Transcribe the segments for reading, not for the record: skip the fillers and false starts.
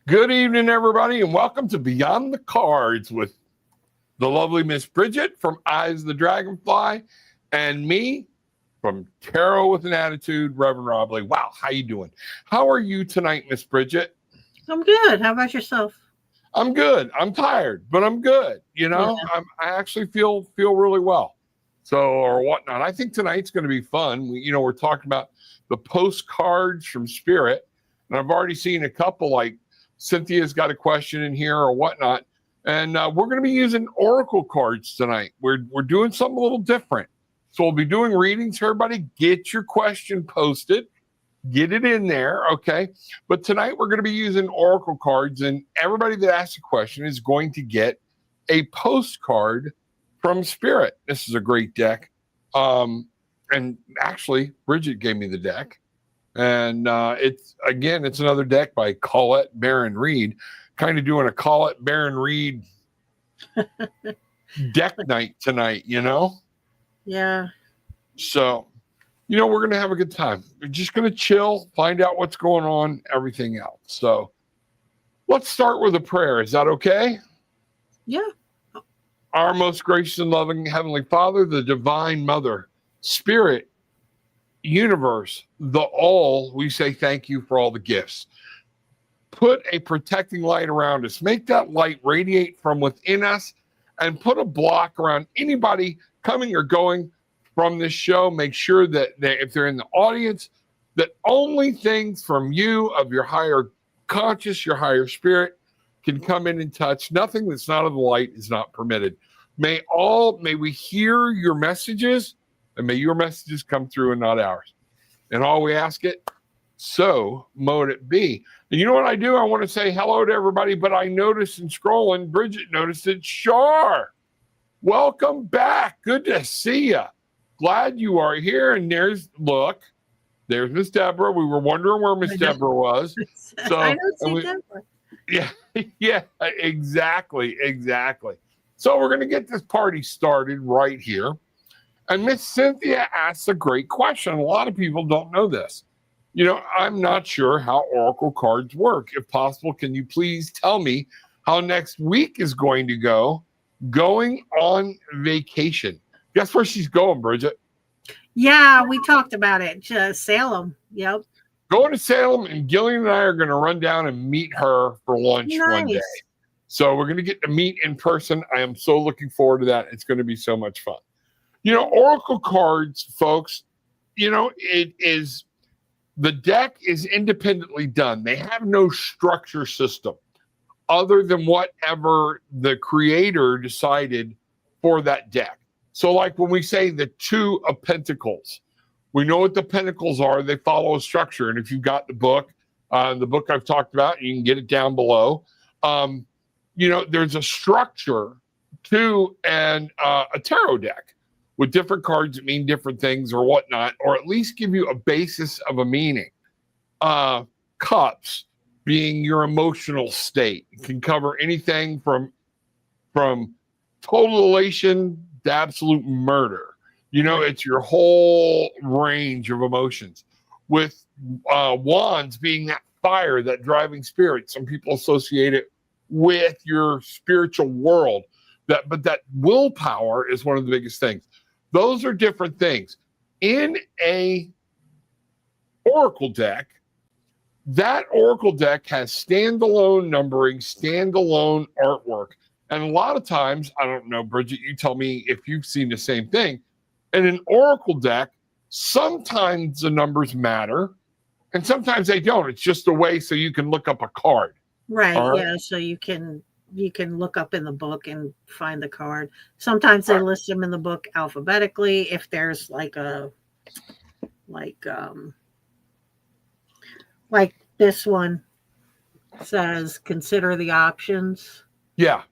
Good evening, everybody, and welcome to Beyond the Cards with the lovely Miss Brigitte from Eyes of the Dragonfly and me from Tarot with an Attitude, Reverend Robley. Wow, how you doing? How are you tonight, Miss Brigitte? I'm good. How about yourself? I'm good. I'm tired, but I'm good. Yeah. I actually feel really well. So, or whatnot. I think tonight's going to be fun. We're talking about the postcards from Spirit, and I've already seen a couple. Like Cynthia's got a question in here or whatnot, and we're going to be using oracle cards tonight. We're doing something a little different. So we'll be doing readings. Everybody, get your question posted. Get it in there, okay? But tonight we're going to be using oracle cards, and everybody that asks a question is going to get a postcard from Spirit. This is a great deck. And actually, Bridget gave me the deck. And it's another deck by Colette Baron Reed, kind of doing a Colette Baron Reed deck night tonight, Yeah. So, we're going to have a good time. We're just going to chill, find out what's going on, everything else. So let's start with a prayer. Is that okay? Yeah. Our most gracious and loving Heavenly Father, the Divine Mother, Spirit, Universe, the All, we say thank you for all the gifts. Put a protecting light around us. Make that light radiate from within us and put a block around anybody coming or going from this show. Make sure that if they're in the audience, that only things from you, of your higher conscious, your higher spirit, can come in and touch. Nothing that's not of the light is not permitted. May we hear your messages, and may your messages come through and not ours. And all we ask it, so mote it be. And you know what I do? I want to say hello to everybody, but I noticed in scrolling, Bridget noticed it. Shar, welcome back. Good to see you. Glad you are here. And there's Miss Deborah. We were wondering where Miss Deborah was. So I don't see Deborah. Yeah, exactly. So we're going to get this party started right here. And Miss Cynthia asks a great question. A lot of people don't know this. I'm not sure how oracle cards work. If possible, can you please tell me how next week is going to go? Going on vacation. Guess where she's going, Bridget? Yeah, we talked about it. Just Salem. Yep. Going to Salem, and Gillian and I are going to run down and meet her for lunch one day. So we're going to get to meet in person. I am so looking forward to that. It's going to be so much fun. Oracle cards, folks, it is, the deck is independently done. They have no structure system other than whatever the creator decided for that deck. So like when we say the Two of Pentacles, we know what the pentacles are. They follow a structure. And if you've got the book I've talked about, you can get it down below. There's a structure to a tarot deck with different cards that mean different things or whatnot, or at least give you a basis of a meaning. Cups being your emotional state. It can cover anything from total elation to absolute murder. It's your whole range of emotions. With wands being that fire, that driving spirit. Some people associate it with your spiritual world. But that willpower is one of the biggest things. Those are different things. In a oracle deck, that oracle deck has standalone numbering, standalone artwork. And a lot of times, I don't know, Bridget, you tell me if you've seen the same thing. In an oracle deck, sometimes the numbers matter and sometimes they don't. It's just a way so you can look up a card. Right. Yeah. So you can look up in the book and find the card. Sometimes they list them in the book alphabetically. If there's like this one says, consider the options. Yeah.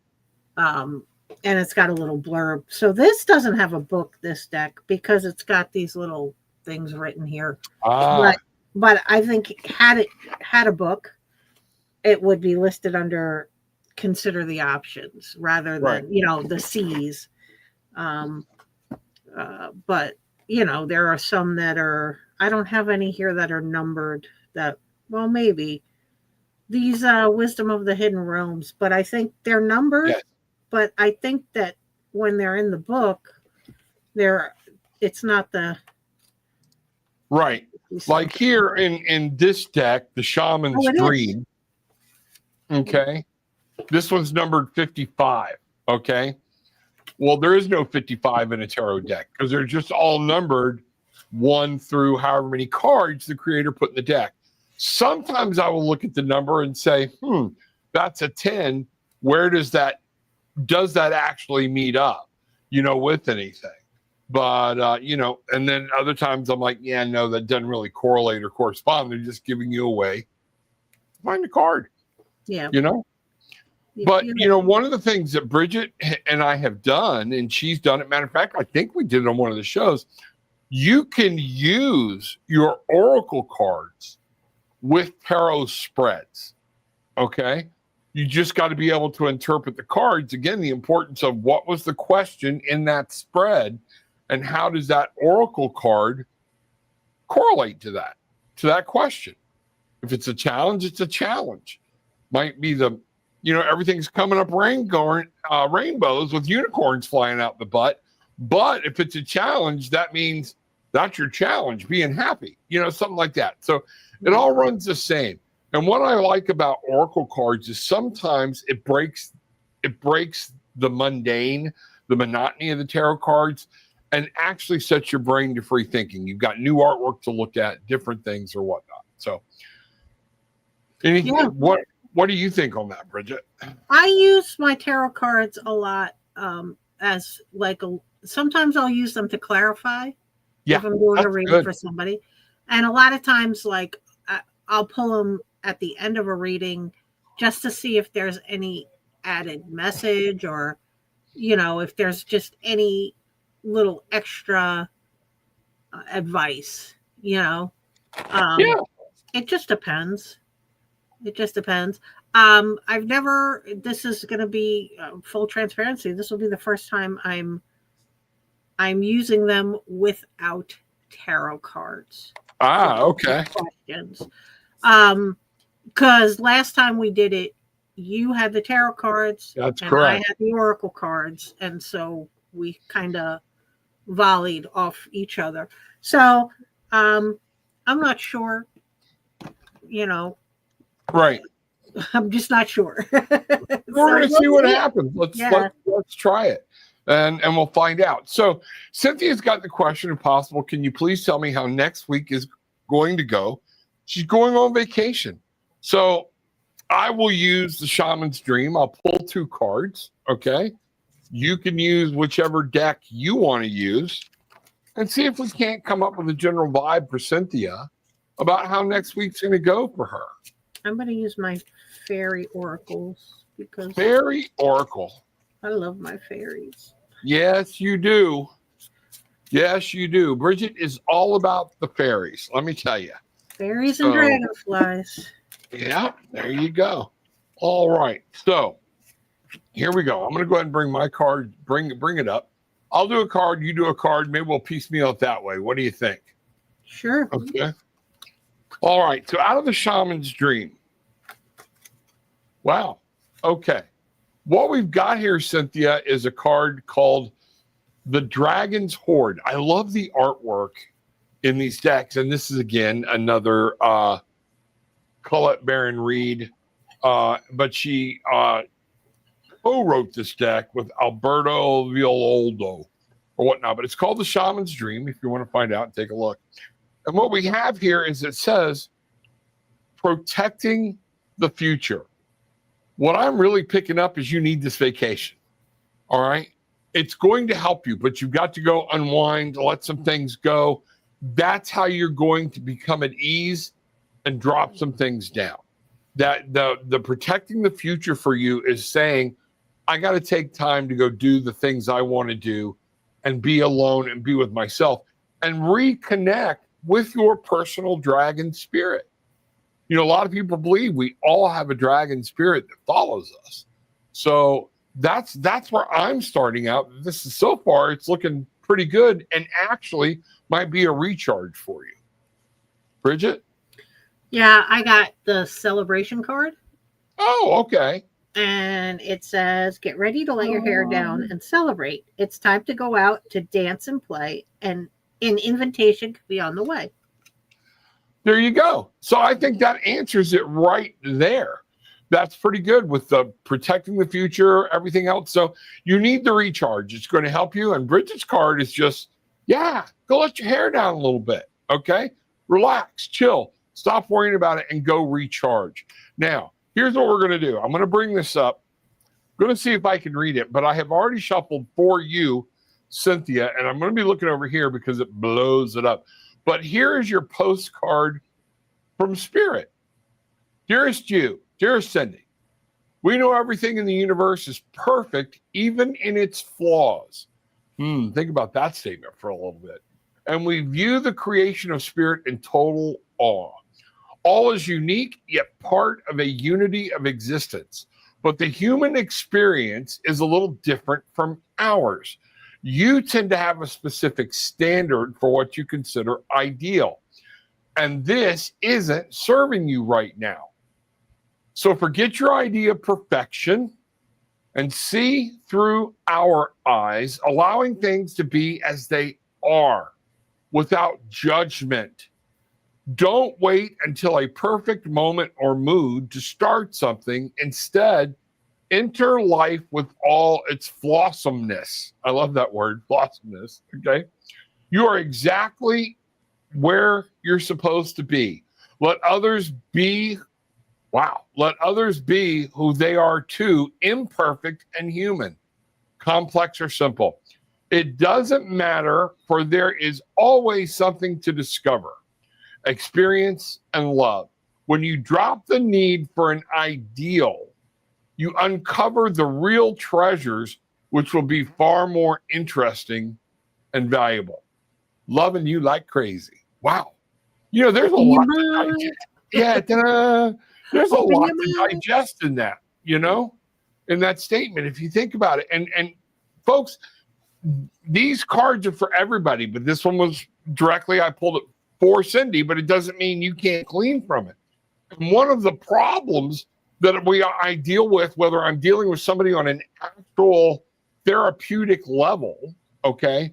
And it's got a little blurb. So this doesn't have a book, this deck, because it's got these little things written here. But I think had it had a book, it would be listed under consider the options rather than, the C's. But, there are some that are, I don't have any here that are numbered that, well, maybe. these Wisdom of the Hidden Realms, but I think they're numbered. Yes. But I think that when they're in the book, it's not the Right. Like here in this deck, the Shaman's Dream. Okay. This one's numbered 55. Okay. Well, there is no 55 in a tarot deck because they're just all numbered 1 through however many cards the creator put in the deck. Sometimes I will look at the number and say, that's a 10. Where does that actually meet up, with anything? But, and then other times I'm like, yeah, no, that doesn't really correlate or correspond. They're just giving you a way to find a card. Yeah. But, one of the things that Bridget and I have done, and she's done it, matter of fact, I think we did it on one of the shows, you can use your oracle cards with tarot spreads, okay? You just got to be able to interpret the cards. Again, the importance of what was the question in that spread, and how does that oracle card correlate to that question? If it's a challenge, it's a challenge. Might be everything's coming up rainbows with unicorns flying out the butt. But if it's a challenge, that means that's your challenge, being happy, something like that. So it all runs the same. And what I like about oracle cards is sometimes it breaks the mundane, the monotony of the tarot cards, and actually sets your brain to free thinking. You've got new artwork to look at, different things or whatnot. So what do you think on that, Bridget? I use my tarot cards a lot as sometimes I'll use them to clarify if I'm doing a reading for somebody. And a lot of times, I'll pull them at the end of a reading just to see if there's any added message or, if there's just any little extra advice, It just depends. This is going to be full transparency. This will be the first time I'm using them without tarot cards. Okay. Questions. Because last time we did it, you had the tarot cards. That's and correct. I had the oracle cards. And so we kind of volleyed off each other. So I'm not sure, Right. I'm just not sure. We're going to see what happens. Let's try it. And we'll find out. So Cynthia's got the question, if possible, can you please tell me how next week is going to go? She's going on vacation. So I will use the Shaman's Dream. I'll pull 2 cards. Okay. You can use whichever deck you want to use and see if we can't come up with a general vibe for Cynthia about how next week's going to go for her. I'm going to use my fairy oracles because Fairy oracle. I love my fairies. Yes, you do. Yes, you do. Bridget is all about the fairies. Let me tell you. Fairies and dragonflies. Yeah, there you go. All right. So here we go. I'm going to go ahead and bring my card. Bring it up. I'll do a card. You do a card. Maybe we'll piecemeal it that way. What do you think? Sure. Okay. All right. So out of the Shaman's Dream. Wow. Okay. What we've got here, Cynthia, is a card called the Dragon's Hoard. I love the artwork in these decks. And this is, again, another Colette Baron Reed. But she co-wrote this deck with Alberto Villoldo or whatnot. But it's called the Shaman's Dream, if you want to find out and take a look. And what we have here is it says, protecting the future. What I'm really picking up is you need this vacation. All right. It's going to help you, but you've got to go unwind, let some things go. That's how you're going to become at ease and drop some things down. That the protecting the future for you is saying, I got to take time to go do the things I want to do and be alone and be with myself and reconnect with your personal dragon spirit. A lot of people believe we all have a dragon spirit that follows us. So that's where I'm starting out. This is so far, it's looking pretty good and actually might be a recharge for you. Bridget? Yeah, I got the celebration card. Oh, okay. And it says, "Get ready to let your hair down and celebrate. It's time to go out to dance and play, and an invitation could be on the way." There you go. So I think that answers it right there. That's pretty good with the protecting the future, everything else. So you need the recharge. It's going to help you. And Bridget's card is just, yeah, go let your hair down a little bit. Okay. Relax, chill, stop worrying about it and go recharge. Now, here's what we're going to do. I'm going to bring this up. I'm going to see if I can read it, but I have already shuffled for you, Cynthia, and I'm going to be looking over here because it blows it up. But here is your postcard from Spirit. Dearest you, dearest Cindy, we know everything in the universe is perfect, even in its flaws. Think about that statement for a little bit. And we view the creation of Spirit in total awe. All is unique, yet part of a unity of existence. But the human experience is a little different from ours. You tend to have a specific standard for what you consider ideal. And this isn't serving you right now. So forget your idea of perfection and see through our eyes, allowing things to be as they are without judgment. Don't wait until a perfect moment or mood to start something. Instead, enter life with all its flossomness. I love that word, flossomness. Okay. You are exactly where you're supposed to be. Let others be, let others be who they are too, imperfect and human, complex or simple. It doesn't matter, for there is always something to discover, experience, and love. When you drop the need for an ideal, you uncover the real treasures, which will be far more interesting and valuable. Loving you like crazy. Wow. There's a lot to digest. Yeah, there's a lot to digest in that, in that statement, if you think about it. And folks, these cards are for everybody, but this one was directly, I pulled it for Cindy, but it doesn't mean you can't glean from it. And one of the problems that I deal with, whether I'm dealing with somebody on an actual therapeutic level, okay,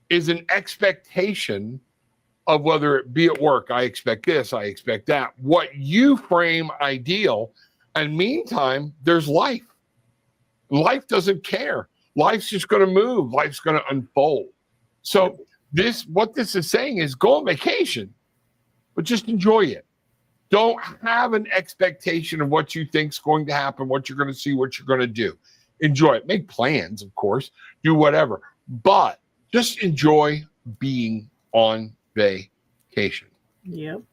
is an expectation of whether it be at work. I expect this, I expect that. What you frame ideal, and meantime, there's life. Life doesn't care. Life's just going to move. Life's going to unfold. So what this is saying is go on vacation, but just enjoy it. Don't have an expectation of what you think is going to happen, what you're going to see, what you're going to do. Enjoy it. Make plans, of course. Do whatever. But just enjoy being on vacation. Yep.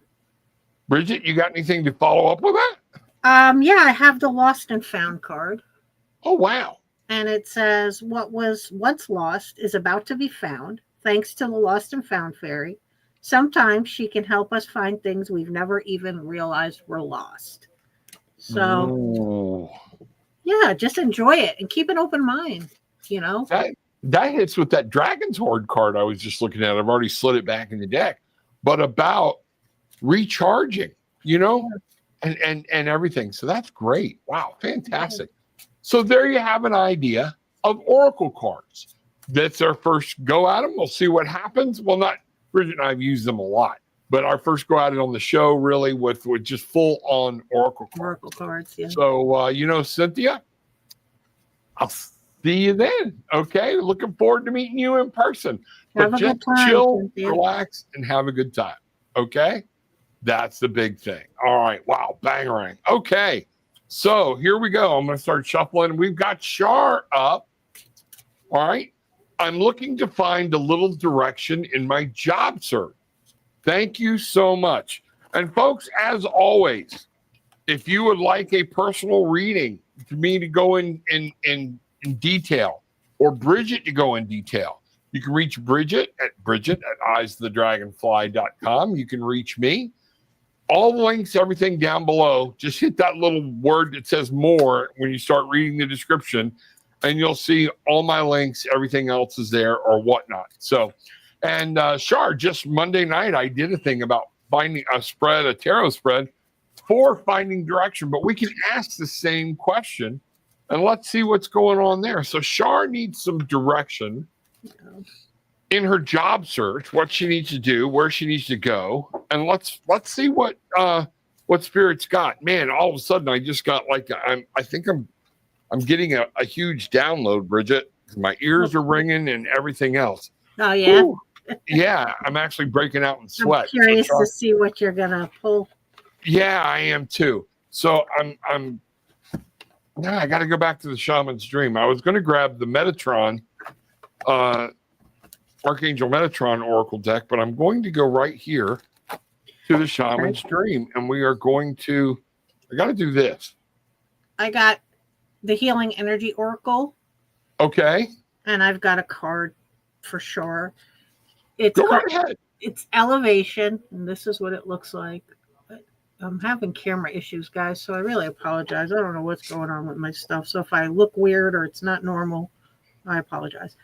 Bridget, you got anything to follow up with that? Yeah, I have the lost and found card. Oh, wow. And it says, "What was once lost is about to be found, thanks to the lost and found fairy. Sometimes she can help us find things we've never even realized were lost." So, yeah, just enjoy it and keep an open mind, That hits with that Dragon's Horde card I was just looking at. I've already slid it back in the deck, but about recharging, and everything. So that's great. Wow, fantastic. So there you have an idea of Oracle cards. That's our first go at them. We'll see what happens. Well, Bridget and I have used them a lot, but our first go at it on the show really with just full on Oracle cards. Oracle cards, yeah. So, Cynthia, I'll see you then. Okay. Looking forward to meeting you in person. But just chill, Cynthia. Relax, and have a good time. Okay. That's the big thing. All right. Wow. Bangarang. Okay. So here we go. I'm going to start shuffling. We've got Shar up. All right. I'm looking to find a little direction in my job search. Thank you so much. And folks, as always, if you would like a personal reading for me to go in detail, or Bridget to go in detail, you can reach Bridget at eyesofthedragonfly.com. You can reach me. All the links, everything down below. Just hit that little word that says more when you start reading the description, and you'll see all my links. Everything else is there or whatnot. So, and Shar, just Monday night, I did a thing about finding a spread, a tarot spread for finding direction, but we can ask the same question and let's see what's going on there. So Shar needs some direction in her job search, what she needs to do, where she needs to go, and let's see what Spirit's got. Man, all of a sudden I just got like I think I'm getting a huge download, Bridget. My ears are ringing and everything else. Oh yeah. Ooh, yeah, I'm actually breaking out in sweat. I'm curious to see what you're gonna pull. Yeah, I am too. So I got to go back to the Shaman's Dream. I was going to grab the Metatron, Archangel Metatron Oracle deck, but I'm going to go right here to the Shaman's Dream, and we are going to. I got to do this. I got the Healing Energy Oracle. Okay. And I've got a card for sure. It's go right ahead. It's Elevation, and this is what it looks like. I'm having camera issues, guys, so I really apologize. I don't know what's going on with my stuff. So if I look weird or it's not normal, I apologize.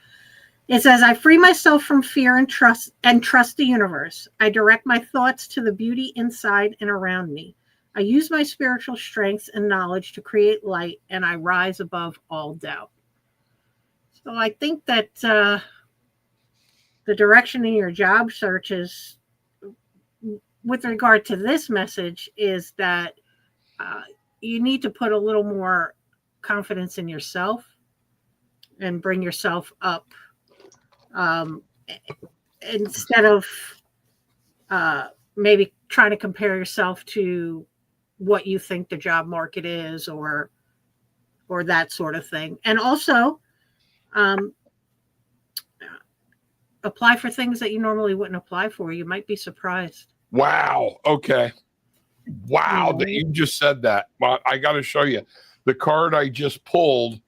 It says, I free myself from fear and trust the universe. I direct my thoughts to the beauty inside and around me. I use my spiritual strengths and knowledge to create light, and I rise above all doubt. So I think that the direction in your job search is, with regard to this message, is that you need to put a little more confidence in yourself and bring yourself up instead of maybe trying to compare yourself to what you think the job market is or that sort of thing. And also apply for things that you normally wouldn't apply for. You might be surprised. Wow. Okay. Wow. That you just said that. Well, I got to show you the card I just pulled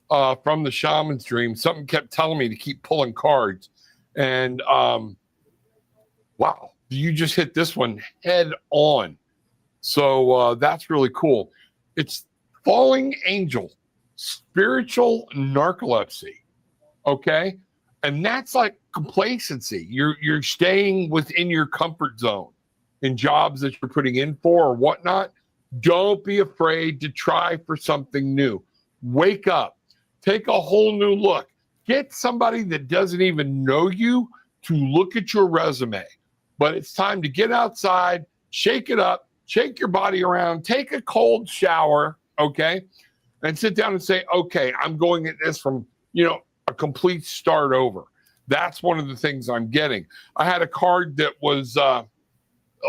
from the Shaman's Dream. Something kept telling me to keep pulling cards. And wow, you just hit this one head on. So that's really cool. It's Falling Angel, Spiritual Narcolepsy. Okay. And that's like complacency. You're staying within your comfort zone in jobs that you're putting in for or whatnot. Don't be afraid to try for something new. Wake up. Take a whole new look. Get somebody that doesn't even know you to look at your resume. But it's time to get outside, shake it up, shake your body around, take a cold shower, okay? And sit down and say, okay, I'm going at this from, a complete start over. That's one of the things I'm getting. I had a card that was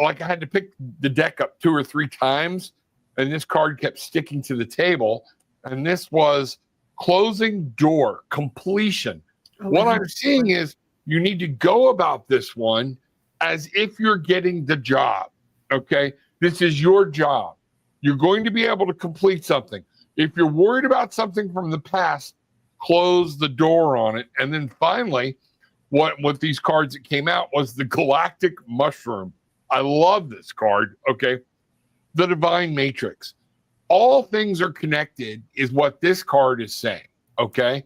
like I had to pick the deck up 2 or 3 times, and this card kept sticking to the table. And this was closing door, completion. What I'm seeing is you need to go about this one as if you're getting the job. Okay. This is your job. You're going to be able to complete something. If you're worried about something from the past, close the door on it. And then finally, what these cards that came out was the Galactic Mushroom. I love this card. Okay. The Divine Matrix. All things are connected is what this card is saying. Okay.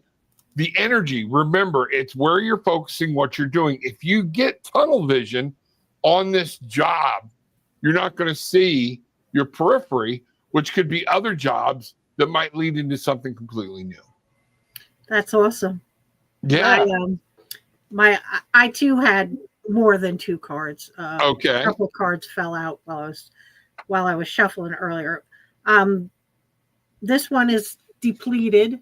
The energy, remember, it's where you're focusing what you're doing. If you get tunnel vision on this job, you're not going to see your periphery, which could be other jobs that might lead into something completely new. That's awesome. Yeah. I too had more than 2 cards. Okay. A couple cards fell out while I was shuffling earlier. This one is depleted.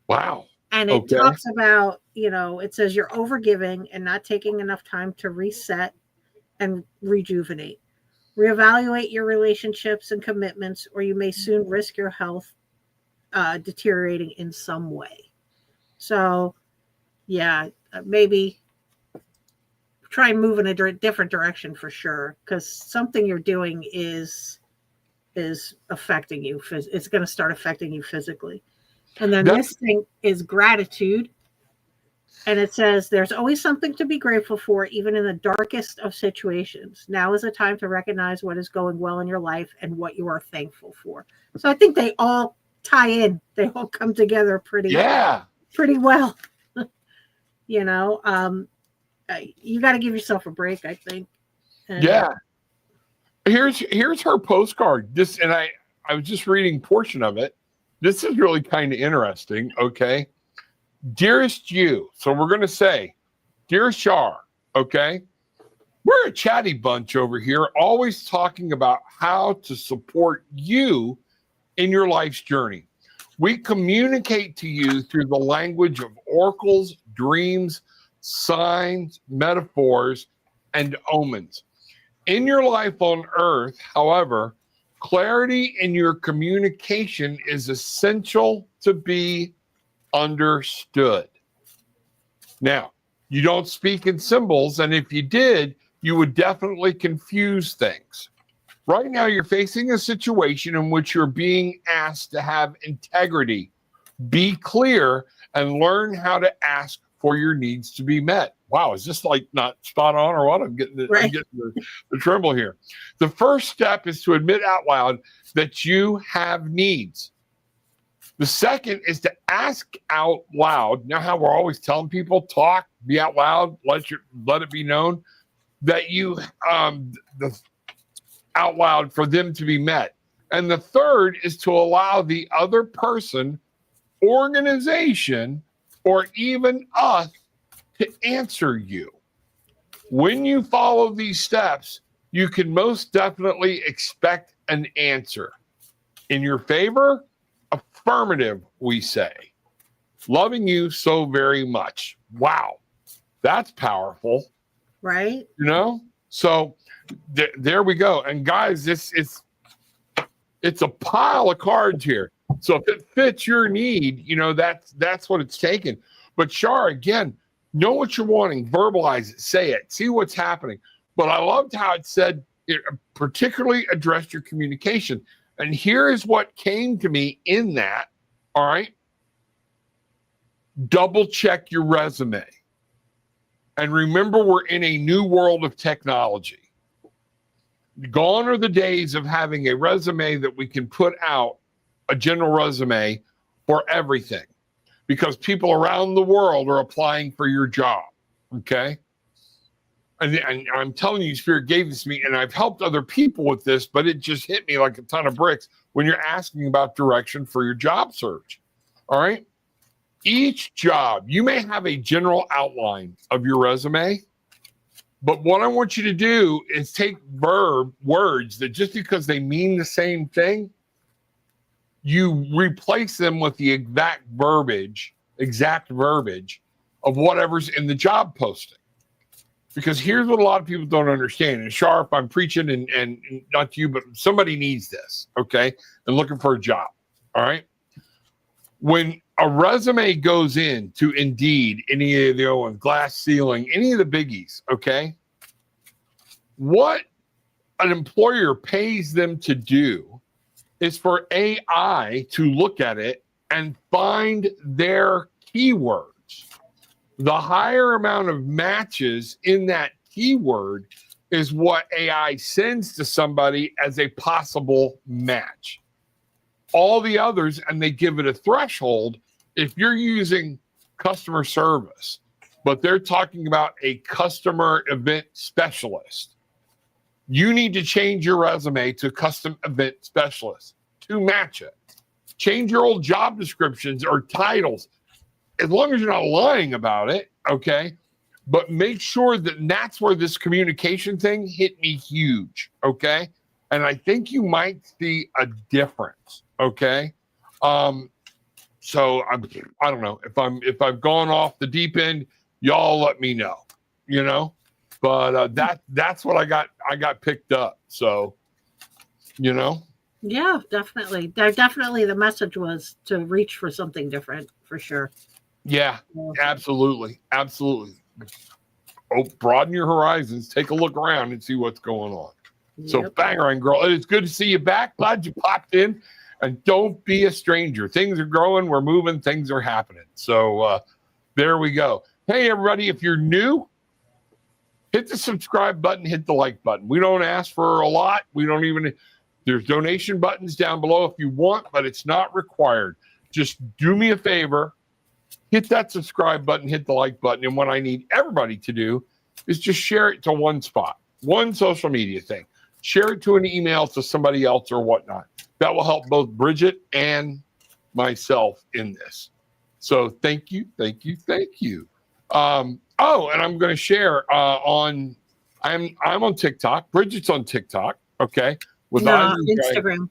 Wow. And it talks about, it says you're overgiving and not taking enough time to reset and rejuvenate. Reevaluate your relationships and commitments, or you may soon risk your health deteriorating in some way. So, yeah, maybe try and move in a different direction for sure, because something you're doing is affecting you. It's going to start affecting you physically. And then this thing is gratitude. And it says, there's always something to be grateful for, even in the darkest of situations. Now is the time to recognize what is going well in your life and what you are thankful for. So I think they all tie in. They all come together pretty well. You got to give yourself a break, I think. Yeah. Here's her postcard. This, and I was just reading portion of it. This is really kind of interesting. Okay. Dearest you. So we're going to say, dear Shar, okay, we're a chatty bunch over here, always talking about how to support you in your life's journey. We communicate to you through the language of oracles, dreams, signs, metaphors, and omens. In your life on earth, however, clarity in your communication is essential to be understood. Now, you don't speak in symbols, and if you did, you would definitely confuse things. Right now, you're facing a situation in which you're being asked to have integrity, be clear, and learn how to ask for your needs to be met. Wow, is this like not spot on or what? I'm getting the tremble here. The first step is to admit out loud that you have needs. The second is to ask out loud. Now, how we're always telling people, talk, be out loud, let it be known that you out loud for them to be met. And the third is to allow the other person, organization, or even us to answer you. When you follow these steps, you can most definitely expect an answer. In your favor, affirmative, we say. Loving you so very much. Wow, that's powerful. Right? You know? So there we go. And guys, it's a pile of cards here. So if it fits your need, that's what it's taken. But Shar, again, know what you're wanting, verbalize it, say it, see what's happening. But I loved how it said it particularly addressed your communication. And here is what came to me in that. All right. Double check your resume. And remember, we're in a new world of technology. Gone are the days of having a resume that we can put out, a general resume for everything, because people around the world are applying for your job. Okay. And I'm telling you, Spirit gave this to me, and I've helped other people with this, but it just hit me like a ton of bricks when you're asking about direction for your job search. All right. Each job, you may have a general outline of your resume, but what I want you to do is take words that just because they mean the same thing, you replace them with the exact verbiage of whatever's in the job posting. Because here's what a lot of people don't understand. And Sharp, I'm preaching and not to you, but somebody needs this, okay? And looking for a job, all right? When a resume goes in to Indeed, any of the other ones, Glass Ceiling, any of the biggies, okay? What an employer pays them to do is for AI to look at it and find their keywords. The higher amount of matches in that keyword is what AI sends to somebody as a possible match. All the others, and they give it a threshold. If you're using customer service, but they're talking about a customer event specialist, you need to change your resume to custom event specialist to match it. Change your old job descriptions or titles, as long as you're not lying about it, okay? But make sure that that's where this communication thing hit me huge, okay? And I think you might see a difference, okay? So I don't know if I've gone off the deep end, y'all let me know, But that's what I got picked up. So, Yeah, definitely. Definitely the message was to reach for something different, for sure. Yeah, absolutely. Absolutely. Oh, broaden your horizons. Take a look around and see what's going on. Yep. So Bangarang girl, it's good to see you back. Glad you popped in. And don't be a stranger. Things are growing. We're moving. Things are happening. So there we go. Hey, everybody, if you're new, hit the subscribe button, hit the like button. We don't ask for a lot. There's donation buttons down below if you want, but it's not required. Just do me a favor. Hit that subscribe button, hit the like button. And what I need everybody to do is just share it to one spot. one social media thing. Share it to an email to somebody else or whatnot. That will help both Bridget and myself in this. So thank you. And I'm going to share I'm on TikTok. Bridget's on TikTok. Okay. Instagram.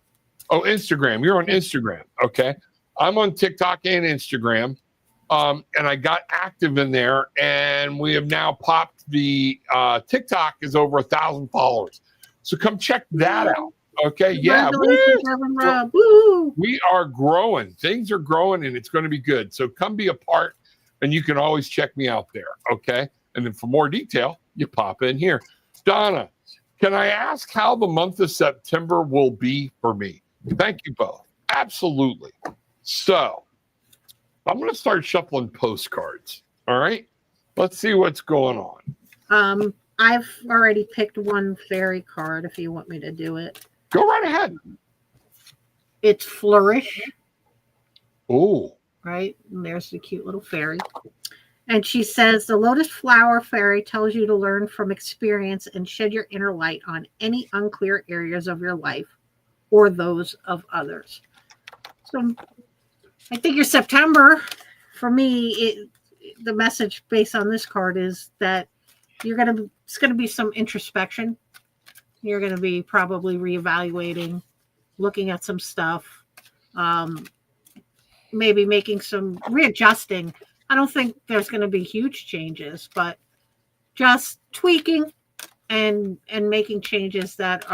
Oh, Instagram. You're on Instagram. Okay. I'm on TikTok and Instagram. And I got active in there, and we have now popped the TikTok is over 1,000 followers. So come check that out. Okay. Yeah. We are growing. Things are growing, and it's going to be good. So come be a part, and you can always check me out there. Okay. And then for more detail, you pop in here. Donna, can I ask how the month of September will be for me? Thank you both. Absolutely. So I'm going to start shuffling postcards. All right. Let's see what's going on. I've already picked one fairy card if you want me to do it. Go right ahead. It's Flourish. Oh. Right. And there's the cute little fairy. And she says, the lotus flower fairy tells you to learn from experience and shed your inner light on any unclear areas of your life or those of others. So I think your September, for me, the message based on this card is that it's going to be some introspection. You're going to be probably reevaluating, looking at some stuff, maybe making some readjusting. I don't think there's going to be huge changes, but just tweaking and making changes that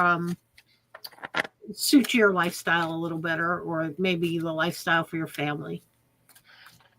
suit your lifestyle a little better, or maybe the lifestyle for your family.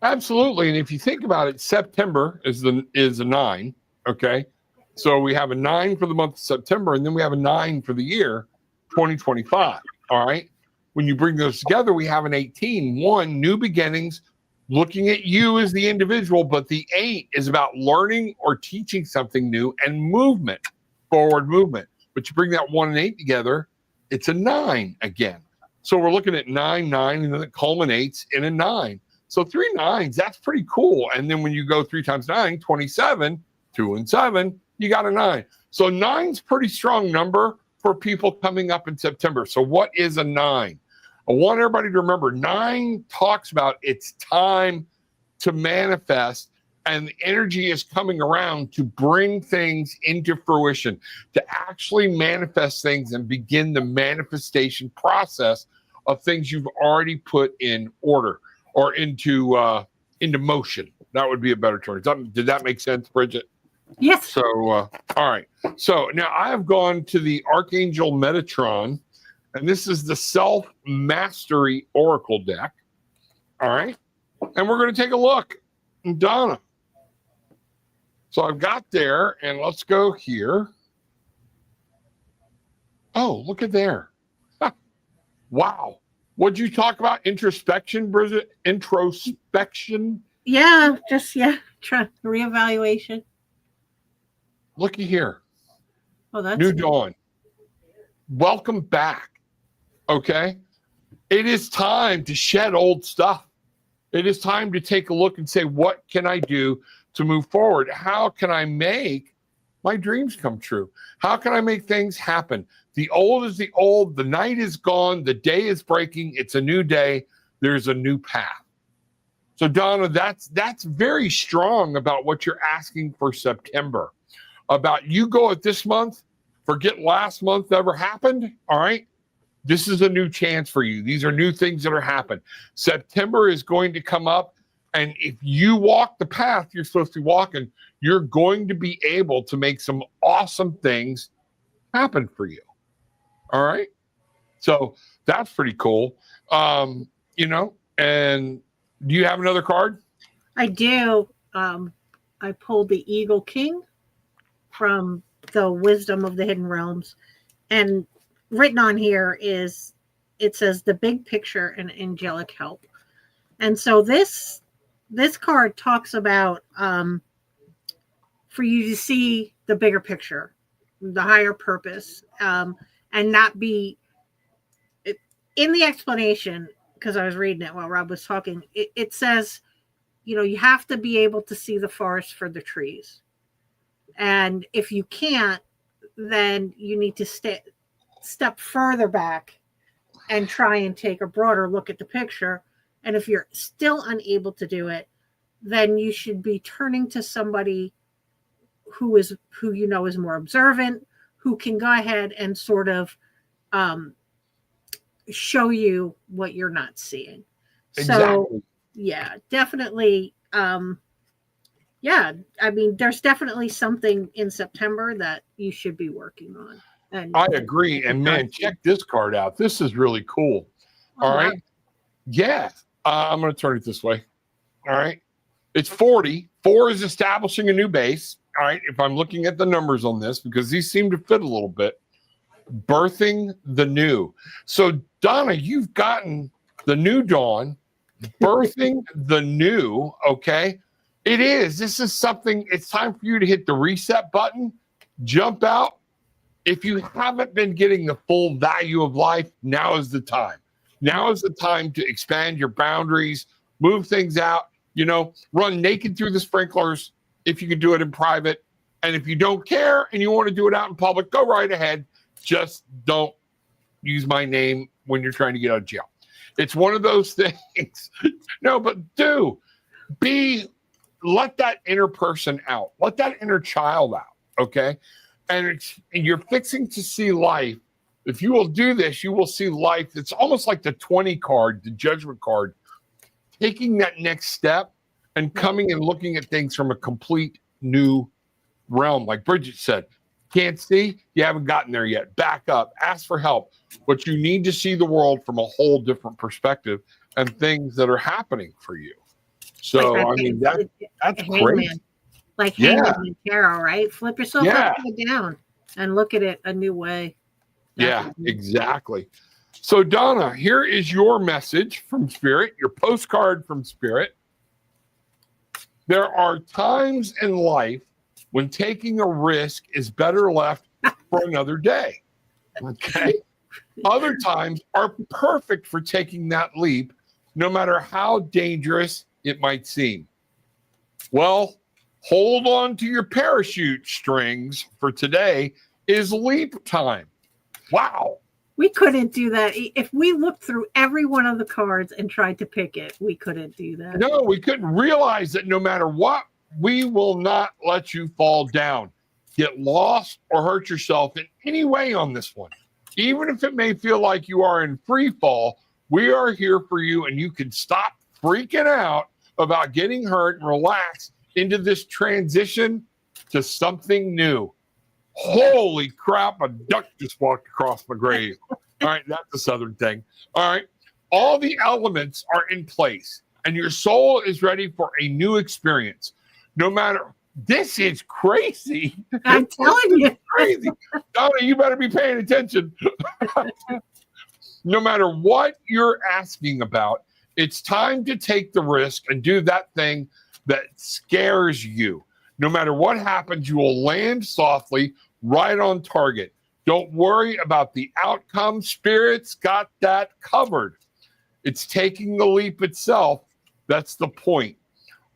Absolutely. And if you think about it, September is a 9. Okay. So we have a 9 for the month of September, and then we have a 9 for the year 2025. All right. When you bring those together, we have an 18. 1, new beginnings, looking at you as the individual, but the 8 is about learning or teaching something new and movement, forward movement. But you bring that 1 and 8 together, it's a 9 again. So we're looking at 9, 9, and then it culminates in a 9. So 3 9s, that's pretty cool. And then when you go 3 times 9, 27, 2 and 7, you got a 9. So 9's pretty strong number for people coming up in September. So what is a 9? I want everybody to remember 9 talks about it's time to manifest, and the energy is coming around to bring things into fruition, to actually manifest things and begin the manifestation process of things you've already put in order or into motion. That would be a better term. Did that make sense, Bridget? Yes. So, all right. So now I have gone to the Archangel Metatron, and this is the Self-Mastery Oracle deck. All right. And we're going to take a look. Donna. So I've got there, and let's go here. Oh, look at there. Wow. What'd you talk about? Introspection, Bridget? Introspection? Yeah, reevaluation. Looky here. Oh, that's New Dawn. Welcome back. Okay. It is time to shed old stuff. It is time to take a look and say, what can I do to move forward? How can I make my dreams come true? How can I make things happen? The old is the old. The night is gone. The day is breaking. It's a new day. There's a new path. So Donna, that's very strong about what you're asking for September. About you go at this month, forget last month ever happened. All right. This is a new chance for you. These are new things that are happening. September is going to come up. And if you walk the path you're supposed to be walking, you're going to be able to make some awesome things happen for you. All right. So that's pretty cool. And do you have another card? I do. I pulled the Eagle King from the Wisdom of the Hidden Realms. And written on here it says the big picture and angelic help. And so this card talks about for you to see the bigger picture, the higher purpose, and not be in the explanation, because I was reading it while Rob was talking. It says, you have to be able to see the forest for the trees. And if you can't, then you need to step further back and try and take a broader look at the picture. And if you're still unable to do it, then you should be turning to somebody who you know is more observant, who can go ahead and sort of show you what you're not seeing. Exactly. So yeah, definitely. Yeah, I mean, there's definitely something in September that you should be working on. And I agree. And man, check this card out. This is really cool. All right. Wow. Yeah. I'm going to turn it this way. All right. It's 40. 4 is establishing a new base. All right. If I'm looking at the numbers on this, because these seem to fit a little bit. Birthing the new. So, Donna, you've gotten the new dawn, birthing the new. Okay. It is. This is something. It's time for you to hit the reset button, jump out. If you haven't been getting the full value of life, now is the time. Now is the time to expand your boundaries, move things out, run naked through the sprinklers if you can do it in private. And if you don't care and you want to do it out in public, go right ahead. Just don't use my name when you're trying to get out of jail. It's one of those things. No, but let that inner person out. Let that inner child out, okay? And you're fixing to see life. If you will do this, you will see life. It's almost like the 20 card, the judgment card, taking that next step and coming and looking at things from a complete new realm. Like Bridget said, can't see, you haven't gotten there yet. Back up, ask for help. But you need to see the world from a whole different perspective and things that are happening for you. So, I mean, that's great. Like Hangman and Tarot, right? Flip yourself upside down and look at it a new way. Yeah, exactly. So, Donna, here is your message from Spirit, your postcard from Spirit. There are times in life when taking a risk is better left for another day. Okay. Other times are perfect for taking that leap, no matter how dangerous it might seem. Well, hold on to your parachute strings, for today is leap time. Wow. We couldn't do that. If we looked through every one of the cards and tried to pick it, we couldn't do that. No, we couldn't realize that no matter what, we will not let you fall down, get lost, or hurt yourself in any way on this one. Even if it may feel like you are in free fall, we are here for you, and you can stop freaking out about getting hurt and relax into this transition to something new. Holy crap, a duck just walked across my grave. All right, that's a Southern thing. All right, all the elements are in place, and your soul is ready for a new experience. No matter, this is crazy. I'm telling you. Crazy. Donna, you better be paying attention. No matter what you're asking about, it's time to take the risk and do that thing that scares you. No matter what happens, you will land softly, right on target. Don't worry about the outcome. Spirit's got that covered. It's taking the leap itself. That's the point.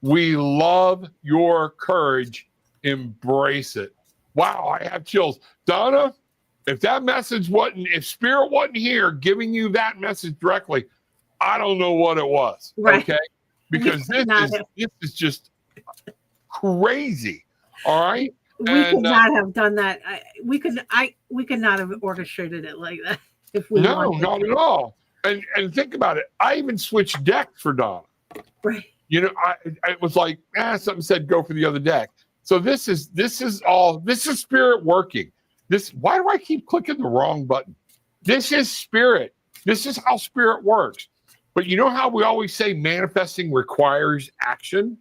We love your courage. Embrace it. Wow, I have chills. Donna, if if Spirit wasn't here giving you that message directly, I don't know what it was. Right. Okay? Because this is just crazy. All right. We could not have done that. We could not have orchestrated it like that if we wanted not to. At all. And think about it. I even switched decks for Donna. Right. I was like, something said go for the other deck. So this is Spirit working. Why do I keep clicking the wrong button? This is Spirit. This is how Spirit works. But you know how we always say manifesting requires action?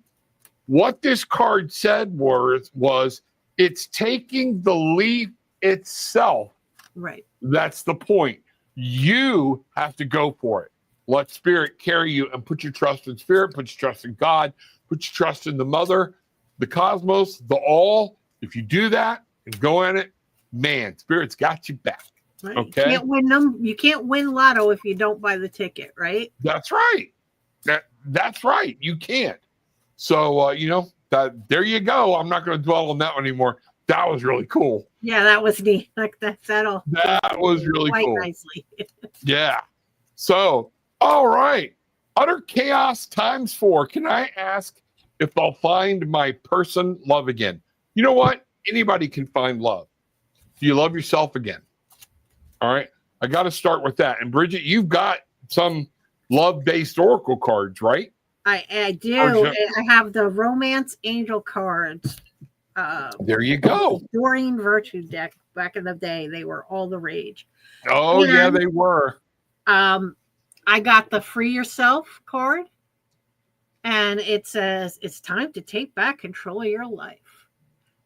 What this card said was it's taking the leap itself. Right. That's the point. You have to go for it. Let Spirit carry you, and put your trust in Spirit, put your trust in God, put your trust in the Mother, the cosmos, the all. If you do that and go in it, man, Spirit's got you back. Right. Okay. You can't win lotto if you don't buy the ticket, right? That's right. That's right. You can't. So there you go. I'm not going to dwell on that one anymore. That was really cool. Yeah, that was neat. Like that'll That was really quite cool. nicely. Yeah. So, all right. Utter chaos times 4. Can I ask if I'll find my person love again? You know what? Anybody can find love. Do you love yourself again? All right. I got to start with that. And Bridget, you've got some love-based oracle cards, right? I do. I have the romance angel cards. There you go. Doreen Virtue deck back in the day. They were all the rage. Oh, yeah, they were. I got the free yourself card, and it says it's time to take back control of your life.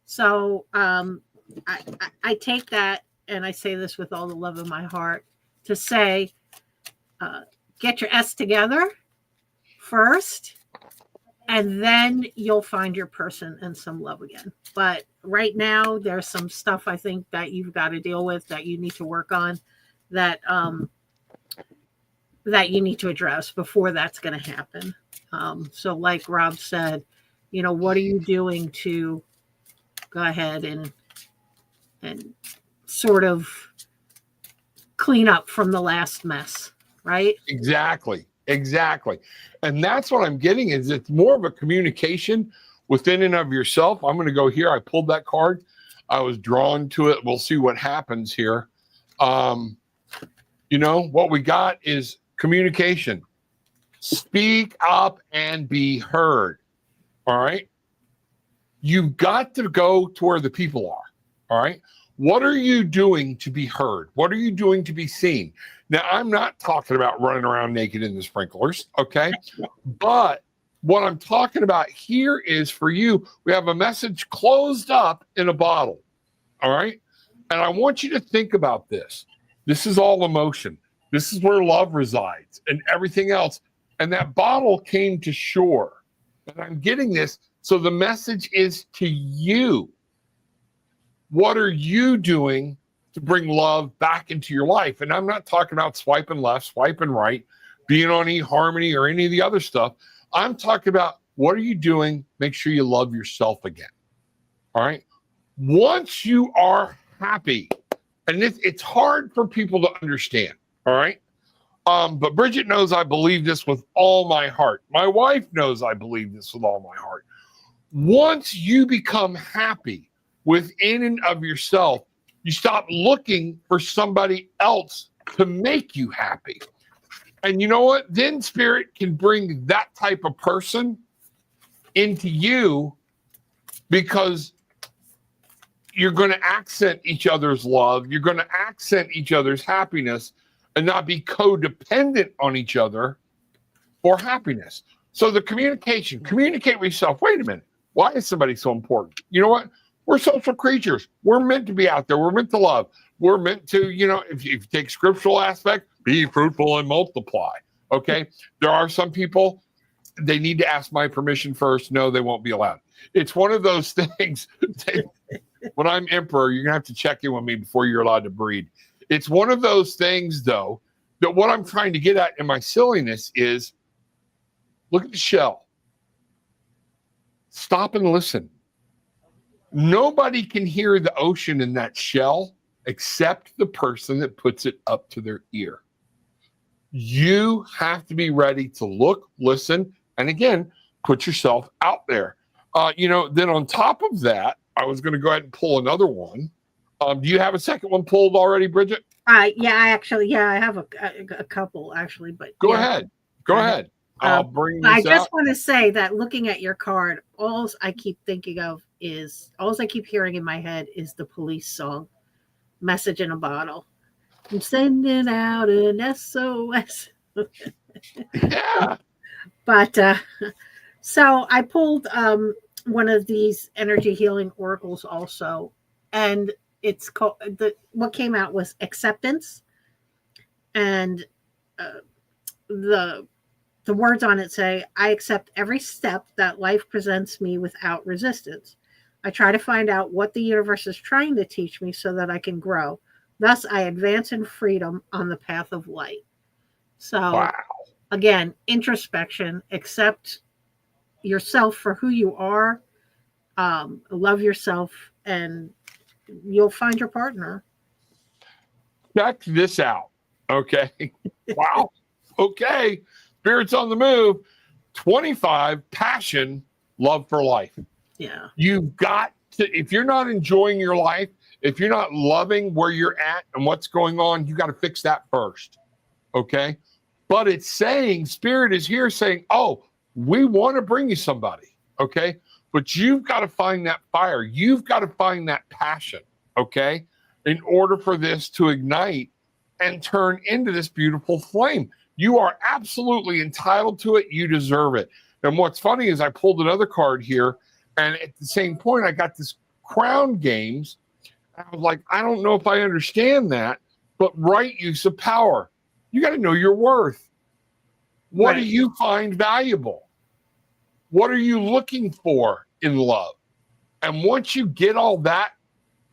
So I take that, and I say this with all the love of my heart, to say, get your S together first, and then you'll find your person and some love again. But right now, there's some stuff I think that you've got to deal with, that you need to work on, that that you need to address before that's going to happen. So like Rob said, what are you doing to go ahead and sort of clean up from the last mess, right? Exactly. And that's what I'm getting, is it's more of a communication within and of yourself. I'm going to go here. I pulled that card. I was drawn to it. We'll see what happens here. What we got is communication. Speak up and be heard. All right. You've got to go to where the people are. All right. What are you doing to be heard? What are you doing to be seen? Now, I'm not talking about running around naked in the sprinklers. Okay. But what I'm talking about here is, for you, we have a message closed up in a bottle. All right. And I want you to think about this. This is all emotion. This is where love resides and everything else. And that bottle came to shore. And I'm getting this. So the message is to you. What are you doing to bring love back into your life? And I'm not talking about swiping left, swiping right, being on eHarmony or any of the other stuff. I'm talking about, what are you doing? Make sure you love yourself again. All right. Once you are happy, and it's hard for people to understand. All right. But Bridget knows I believe this with all my heart. My wife knows I believe this with all my heart. Once you become happy within and of yourself, you stop looking for somebody else to make you happy. And you know what? Then Spirit can bring that type of person into you, because you're going to accent each other's love. You're going to accent each other's happiness and not be codependent on each other for happiness. So the communication, communicate with yourself. Wait a minute. Why is somebody so important? You know what? We're social creatures. We're meant to be out there. We're meant to love. We're meant to, if you take scriptural aspect, be fruitful and multiply. Okay. There are some people, they need to ask my permission first. No, they won't be allowed. It's one of those things. When I'm emperor, you're going to have to check in with me before you're allowed to breed. It's one of those things, though, that what I'm trying to get at in my silliness is, look at the shell. Stop and listen. Nobody can hear the ocean in that shell except the person that puts it up to their ear. You have to be ready to look, listen, and again, put yourself out there. Then on top of that, I was going to go ahead and pull another one. Do you have a second one pulled already, Bridget? I have a couple actually, but go ahead. I'll bring this I just out. want to say that looking at your card, all I keep hearing in my head is the Police song, "Message in a Bottle." I'm sending out an SOS. Yeah. But so I pulled one of these energy healing oracles also, and it's called what came out was acceptance, and the words on it say, "I accept every step that life presents me without resistance. I try to find out what the universe is trying to teach me so that I can grow. Thus, I advance in freedom on the path of light." So, wow. Again, introspection, accept yourself for who you are, love yourself, and you'll find your partner. Check this out. Okay. Wow. Okay. Spirits on the move. 25, passion, love for life. Yeah. You've got to, if you're not enjoying your life, if you're not loving where you're at and what's going on, you got to fix that first. Okay. But it's saying, Spirit is here saying, oh, we want to bring you somebody. Okay. But you've got to find that fire. You've got to find that passion. Okay. In order for this to ignite and turn into this beautiful flame. You are absolutely entitled to it. You deserve it. And what's funny is I pulled another card here, and at the same point, I got this crown games. I was like, I don't know if I understand that, but right use of power. You got to know your worth. What do you find valuable? What are you looking for in love? And once you get all that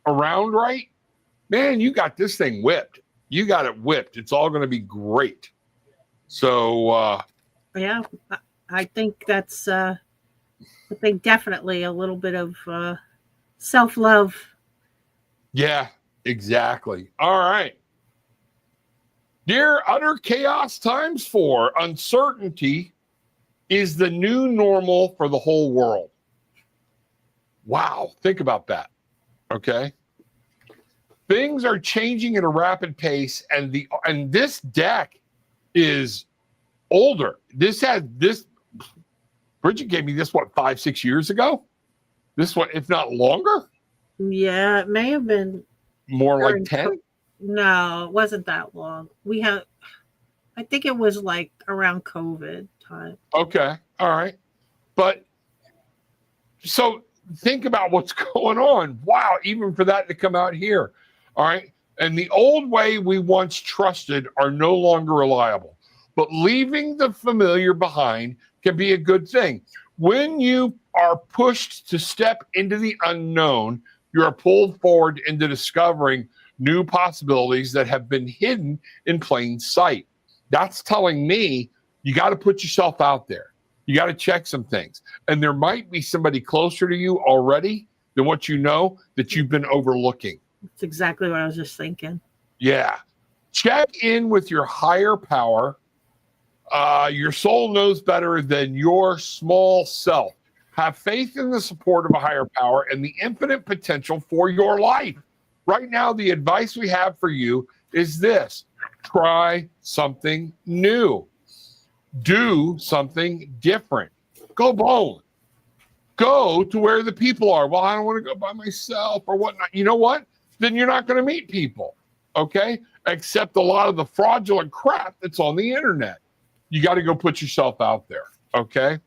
around right, man, you got this thing whipped. You got it whipped. It's all going to be great. So, yeah, I think that's, I think definitely a little bit of self-love. Yeah, exactly. All right. Dear Utter Chaos times 4, uncertainty is the new normal for the whole world. Wow. Think about that. Okay. Things are changing at a rapid pace, and this deck is older. Bridget gave me this, 5-6 years ago? This one, if not longer? Yeah, it may have been more like 10. No, it wasn't that long. I think it was like around COVID time. Okay. All right. But so think about what's going on. Wow. Even for that to come out here. All right. And the old way we once trusted are no longer reliable. But leaving the familiar behind can be a good thing. When you are pushed to step into the unknown, you are pulled forward into discovering new possibilities that have been hidden in plain sight. That's telling me you got to put yourself out there. You got to check some things. And there might be somebody closer to you already than what you know that you've been overlooking. That's exactly what I was just thinking. Yeah. Check in with your higher power. Your soul knows better than your small self. Have faith in the support of a higher power and the infinite potential for your life. Right now, the advice we have for you is this: try something new. Do something different. Go bold. Go to where the people are. Well, I don't want to go by myself or whatnot. You know what? Then you're not going to meet people, okay? Except a lot of the fraudulent crap that's on the internet. You got to go put yourself out there, okay?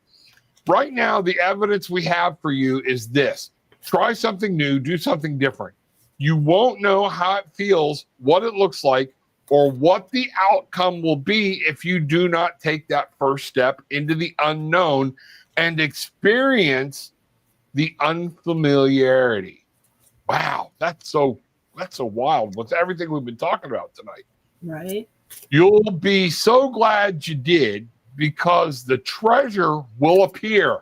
Right now, the evidence we have for you is this: try something new, do something different. You won't know how it feels, what it looks like, or what the outcome will be if you do not take that first step into the unknown and experience the unfamiliarity. Wow, that's so wild. What's everything we've been talking about tonight? Right. You'll be so glad you did, because the treasure will appear.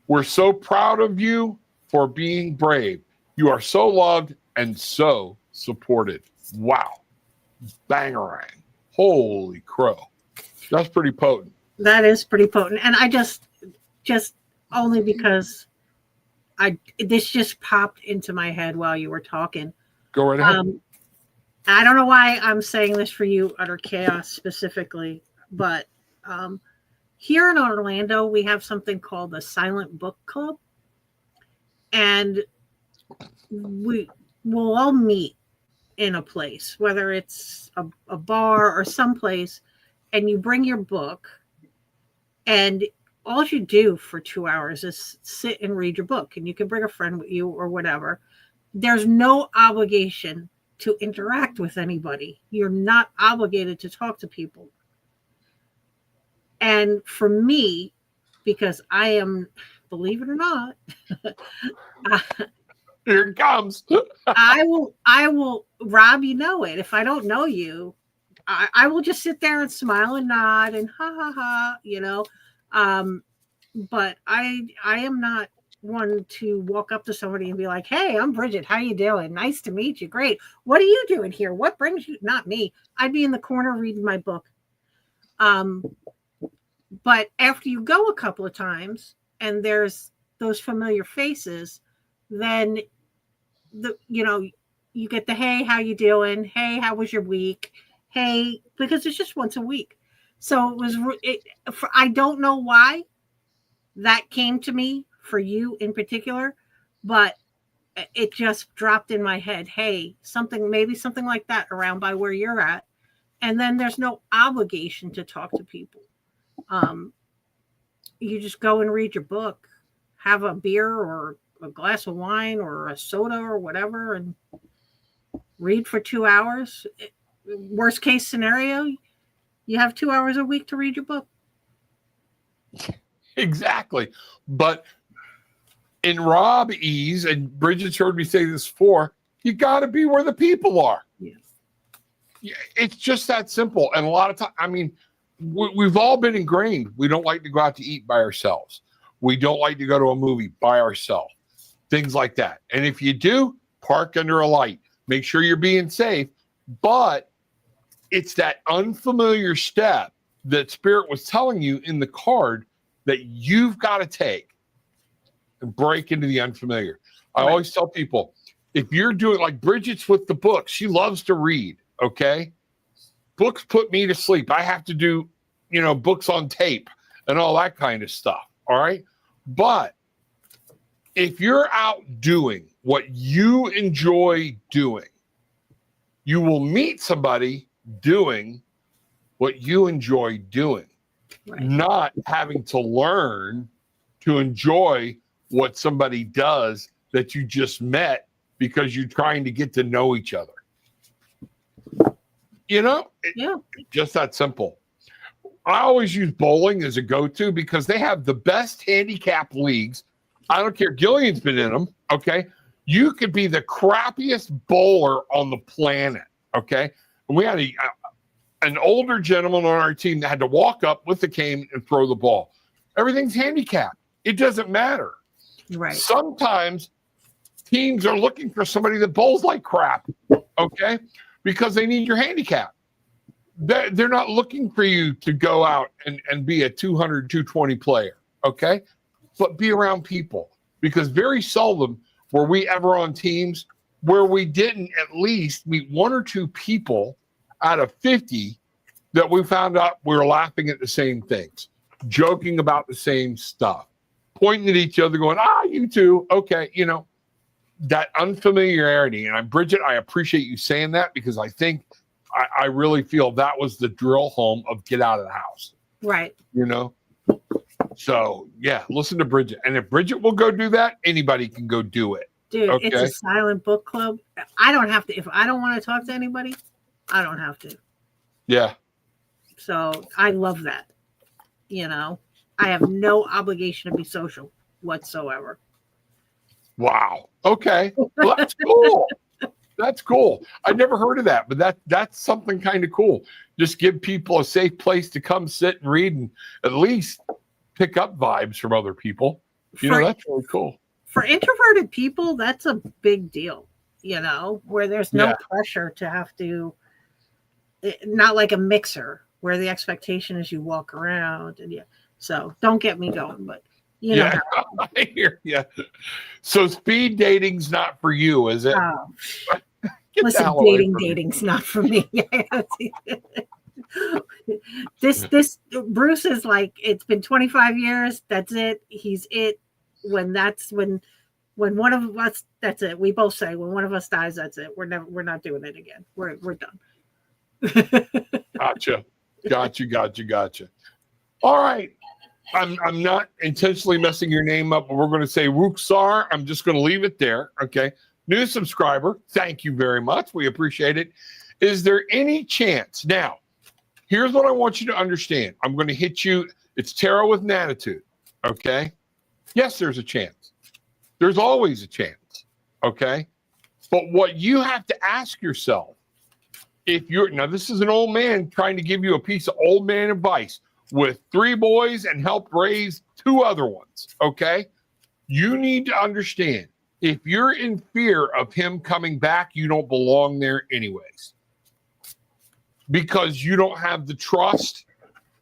We're so proud of you for being brave. You are so loved and so supported. Wow. Bangarang. Holy crow. That's pretty potent. That is pretty potent. And I just only because this just popped into my head while you were talking. Go right ahead. I don't know why I'm saying this for you, Utter Chaos specifically, but here in Orlando, we have something called the Silent Book Club. And we'll all meet in a place, whether it's a bar or someplace, and you bring your book, and all you do for 2 hours is sit and read your book, and you can bring a friend with you or whatever. There's no obligation to interact with anybody. You're not obligated to talk to people. And for me, because I am, believe it or not, here it comes. I will, Rob, you know it. If I don't know you, I will just sit there and smile and nod and ha ha ha, you know. But I am not one to walk up to somebody and be like, "Hey, I'm Bridget. How you doing? Nice to meet you. Great. What are you doing here? What brings you?" Not me. I'd be in the corner reading my book. But after you go a couple of times and there's those familiar faces, then you get the, "Hey, how you doing? Hey, how was your week? Hey," because it's just once a week. So I don't know why that came to me for you in particular, but it just dropped in my head. Hey, maybe something like that around by where you're at. And then there's no obligation to talk to people. You just go and read your book, have a beer or a glass of wine or a soda or whatever, and read for 2 hours. Worst case scenario, you have 2 hours a week to read your book. Exactly. But in Rob E's, and Bridget's heard me say this before, you got to be where the people are. Yes. It's just that simple. And a lot of time, we've all been ingrained. We don't like to go out to eat by ourselves. We don't like to go to a movie by ourselves. Things like that. And if you do, park under a light. Make sure you're being safe. But it's that unfamiliar step that Spirit was telling you in the card that you've got to take and break into the unfamiliar. I always tell people, if you're doing like Bridget's with the books, she loves to read, okay? Books put me to sleep. I have to do, books on tape and all that kind of stuff, all right? But if you're out doing what you enjoy doing, you will meet somebody doing what you enjoy doing, not having to learn to enjoy what somebody does that you just met because you're trying to get to know each other. Just that simple. I always use bowling as a go-to because they have the best handicap leagues. I don't care. Gillian's been in them. Okay. You could be the crappiest bowler on the planet. Okay. And we had an older gentleman on our team that had to walk up with the cane and throw the ball. Everything's handicapped. It doesn't matter. Right. Sometimes teams are looking for somebody that bowls like crap. Okay. Because they need your handicap. They're not looking for you to go out and be a 200, 220 player, okay? But be around people. Because very seldom were we ever on teams where we didn't at least meet one or two people out of 50 that we found out we were laughing at the same things, joking about the same stuff, pointing at each other going, you too, okay, that unfamiliarity. And Bridget, I appreciate you saying that because I think I really feel that was the drill home of get out of the house. Right. So yeah, listen to Bridget. And if Bridget will go do that, anybody can go do it. Dude, It's a silent book club. I don't have to. If I don't want to talk to anybody, I don't have to. Yeah. So I love that. I have no obligation to be social whatsoever. Wow. Okay. Well, that's cool. That's cool. I've never heard of that, but that's something kind of cool. Just give people a safe place to come sit and read and at least pick up vibes from other people. That's really cool. For introverted people, that's a big deal, where there's no pressure to have to, not like a mixer where the expectation is you walk around and so don't get me going, but I hear you. So speed dating's not for you, is it? Listen, dating's not for me. This Bruce is like, it's been 25 years. That's it. He's it. When one of us, that's it. We both say when one of us dies, that's it. We're not doing it again. We're done. Gotcha. All right. I'm not intentionally messing your name up, but we're going to say Ruxar. I'm just going to leave it there. Okay. New subscriber. Thank you very much. We appreciate it. Is there any chance? Now, here's what I want you to understand. I'm going to hit you. It's tarot with an attitude. Okay. Yes, there's a chance. There's always a chance. Okay. But what you have to ask yourself, now this is an old man trying to give you a piece of old man advice with 3 boys and helped raise 2 other ones. Okay. You need to understand, if you're in fear of him coming back, you don't belong there anyways. Because you don't have the trust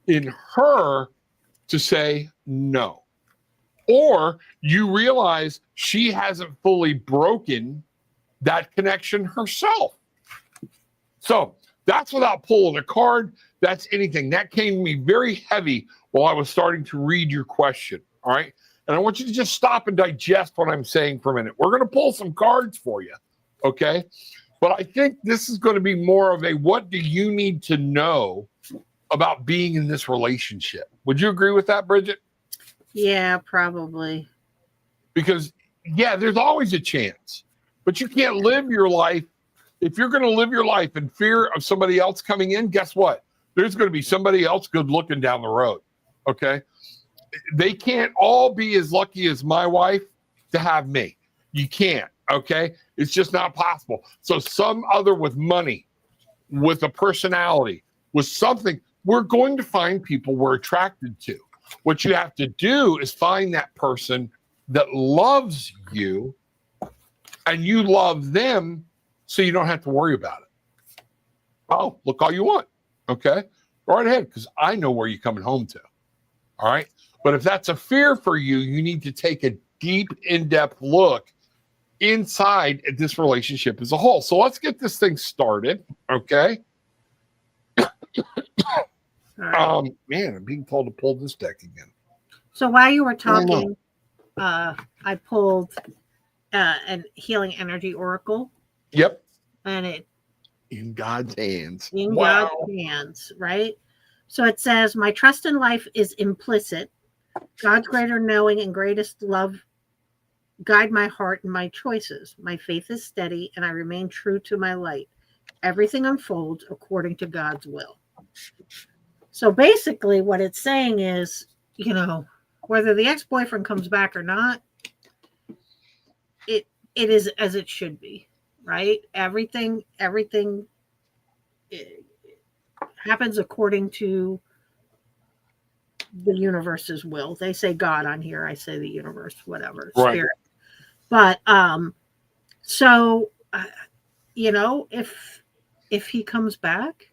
in her to say no. Or you realize she hasn't fully broken that connection herself. So that's without pulling a card. That's anything. That came to me very heavy while I was starting to read your question. All right. And I want you to just stop and digest what I'm saying for a minute. We're going to pull some cards for you. Okay. But I think this is going to be more of a, what do you need to know about being in this relationship? Would you agree with that, Bridget? Yeah, probably. Because, yeah, there's always a chance. But you can't live your life. If you're going to live your life in fear of somebody else coming in, guess what? There's going to be somebody else good looking down the road. Okay. They can't all be as lucky as my wife to have me. You can't. Okay. It's just not possible. So some other with money, with a personality, with something, we're going to find people we're attracted to. What you have to do is find that person that loves you and you love them, so you don't have to worry about it. Oh, look all you want. Okay. Go right ahead, because I know where you're coming home to. All right. But if that's a fear for you, you need to take a deep, in-depth look inside at this relationship as a whole. So let's get this thing started. Okay. Right. Man, I'm being told to pull this deck again. So while you were talking, I pulled an healing energy oracle. Yep. And it in God's hands. In God's hands, right? So it says, my trust in life is implicit. God's greater knowing and greatest love guide my heart and my choices. My faith is steady and I remain true to my light. Everything unfolds according to God's will. So basically what it's saying is, whether the ex-boyfriend comes back or not, it is as it should be, right? Everything happens according to the universe's will. They say God on here. I say the universe, whatever, right. Spirit. But so if he comes back,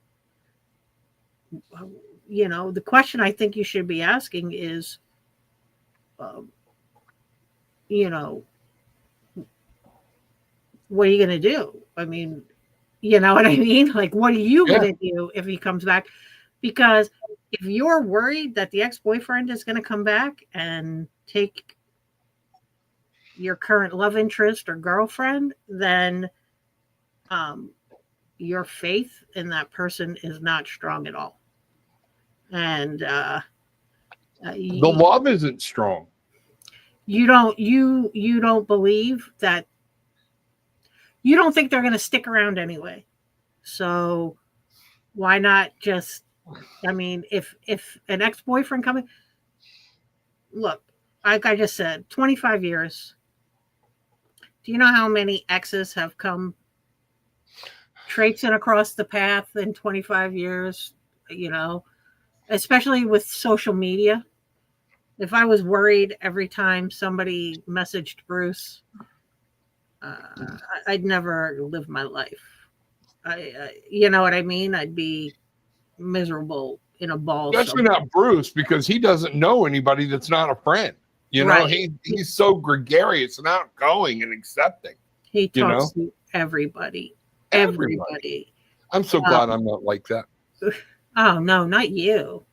the question I think you should be asking is, what are you going to do? I mean, you know what I mean? Like, what are you going to do if he comes back? Because if you're worried that the ex-boyfriend is going to come back and take your current love interest or girlfriend, then your faith in that person is not strong at all. And the love isn't strong. You don't believe that. You don't think they're going to stick around anyway. So why not just, if an ex-boyfriend coming, look, like I just said, 25 years. Do you know how many exes have come traipsing across the path in 25 years? Especially with social media. If I was worried every time somebody messaged Bruce, I'd never live my life. You know what I mean? I'd be miserable in a ball. Especially not Bruce, because he doesn't know anybody that's not a friend. Right. He's so gregarious and outgoing and accepting. He talks to everybody. Everybody. I'm so glad I'm not like that. Oh, no, not you.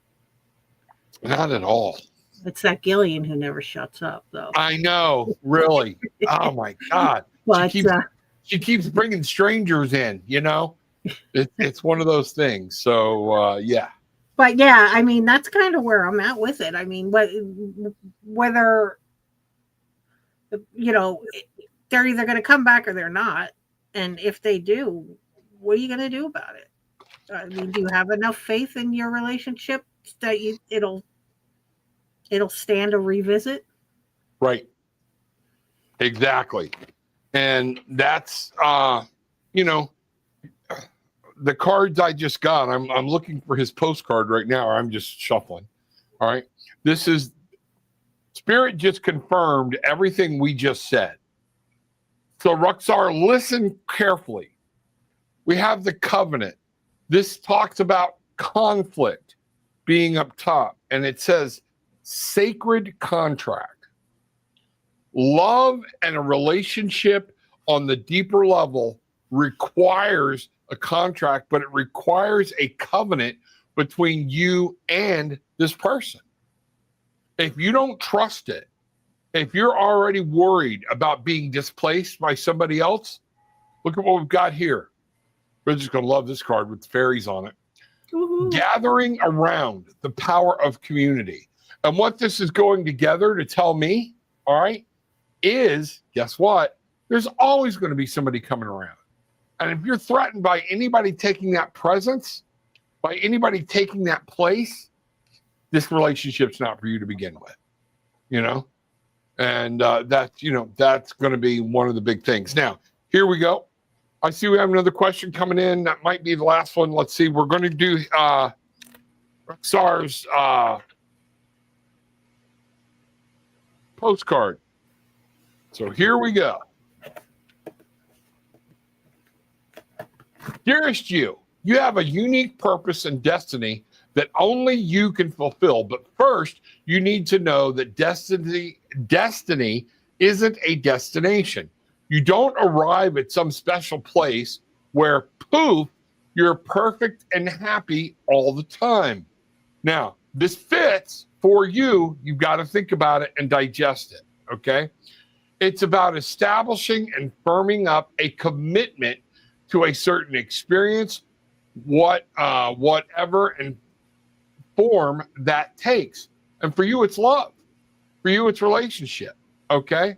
Not at all. It's that Gillian who never shuts up, though. I know, really. Oh, my God. But she keeps bringing strangers in, It's one of those things. So, yeah. But, yeah, that's kind of where I'm at with it. Whether, they're either going to come back or they're not. And if they do, what are you going to do about it? Do you have enough faith in your relationship that it'll stand a revisit? Right. Exactly. And that's, the cards I just got, I'm looking for his postcard right now, or I'm just shuffling. All right. This is Spirit just confirmed everything we just said. So, Ruxar, listen carefully. We have the covenant. This talks about conflict being up top, and it says sacred contract. Love and a relationship on the deeper level requires a contract, but it requires a covenant between you and this person. If you don't trust it, if you're already worried about being displaced by somebody else, look at what we've got here. Bridget's going to love this card with the fairies on it. Woo-hoo. Gathering around the power of community. And what this is going together to tell me, all right, is, guess what? There's always going to be somebody coming around. And if you're threatened by anybody taking that presence, by anybody taking that place, this relationship's not for you to begin with, you know? And that's going to be one of the big things. Now, here we go. I see we have another question coming in. That might be the last one. Let's see. We're going to do Ruxar's postcard. So here we go. Dearest you have a unique purpose and destiny that only you can fulfill. But first, you need to know that destiny isn't a destination. You don't arrive at some special place where, poof, you're perfect and happy all the time. Now, this fits for you. You've got to think about it and digest it, okay? It's about establishing and firming up a commitment to a certain experience, whatever and form that takes. And for you, it's love. For you, it's relationship, okay?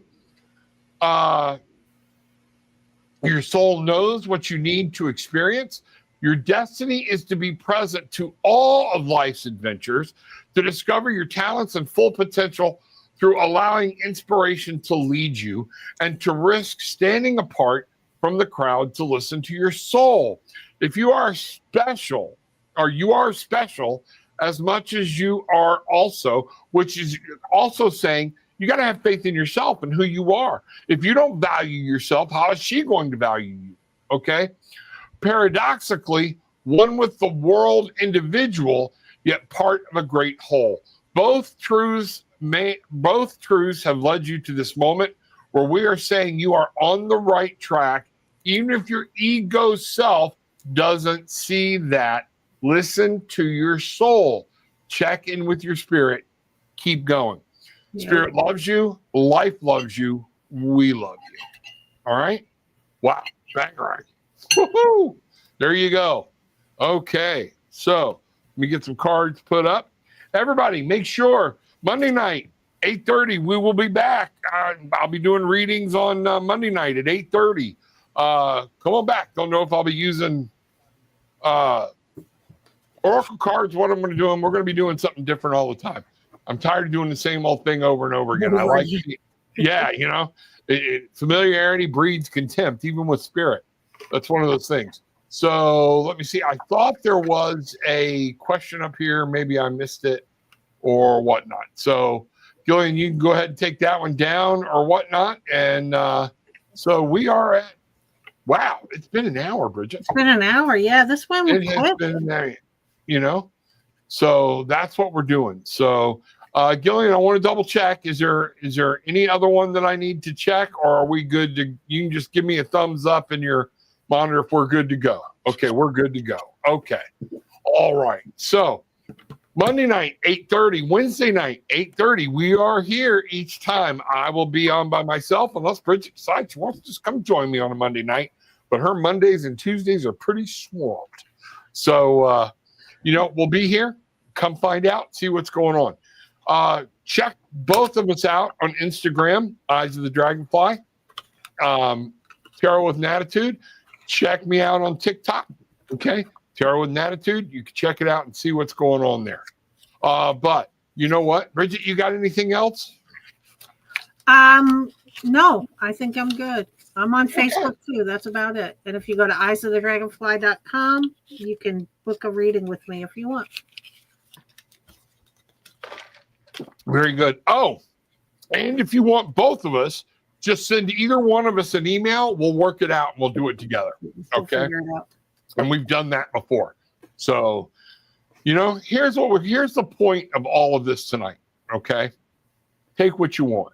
Your soul knows what you need to experience. Your destiny is to be present to all of life's adventures, to discover your talents and full potential through allowing inspiration to lead you, and to risk standing apart from the crowd to listen to your soul. If you are special, or you are special as much as you are also, which is also saying you got to have faith in yourself and who you are. If you don't value yourself, how is she going to value you? Okay. Paradoxically, one with the world individual, yet part of a great whole. Both truths have led you to this moment where we are saying you are on the right track, even if your ego self doesn't see that. Listen to your soul. Check in with your spirit. Keep going. Spirit loves you. Life loves you. We love you. All right? Wow. Bang right. Woo-hoo! There you go. Okay. So let me get some cards put up. Everybody, make sure Monday night, 8:30, we will be back. I'll be doing readings on Monday night at 8:30. Come on back. Don't know if I'll be using Oracle cards, what I'm going to do. We're going to be doing something different all the time. I'm tired of doing the same old thing over and over again. I like it. Yeah, you know, familiarity breeds contempt, even with spirit. That's one of those things. So let me see. I thought there was a question up here. Maybe I missed it or whatnot. So Gillian, you can go ahead and take that one down or whatnot. And so we are at, wow, it's been an hour, Bridget. It's been an hour. Yeah, this one was quick. It has been an hour, you know. So that's what we're doing. So Gillian, I want to double check. Is there any other one that I need to check, or are we good to, you can just give me a thumbs up in your monitor if we're good to go. Okay, we're good to go. Okay. All right. So Monday night, 8:30, Wednesday night, 8:30. We are here each time. I will be on by myself unless Bridget decides she wants to just come join me on a Monday night. But her Mondays and Tuesdays are pretty swamped. So, we'll be here. Come find out, see what's going on. Check both of us out on Instagram, Eyes of the Dragonfly, Tarot with an Attitude. Check me out on TikTok, okay? Tarot with an Attitude. You can check it out and see what's going on there. But you know what, Bridget, you got anything else? No, I think I'm good. I'm on Facebook too. That's about it. And if you go to eyesofthedragonfly.com, you can book a reading with me if you want. Very good. Oh, And if you want both of us, just send either one of us an email. We'll work it out and we'll do it together. Okay. Figure it out. And we've done that before. So, here's the point of all of this tonight. Okay. Take what you want.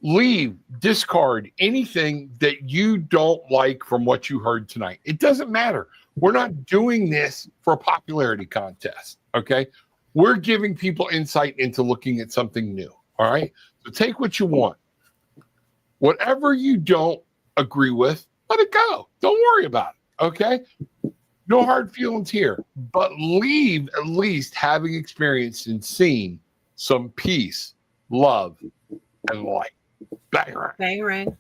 Leave, discard anything that you don't like from what you heard tonight. It doesn't matter. We're not doing this for a popularity contest. Okay. We're giving people insight into looking at something new. All right. So take what you want. Whatever you don't agree with, let it go. Don't worry about it. Okay. No hard feelings here, but leave at least having experienced and seen some peace, love, and light. Bang, Bang, rang.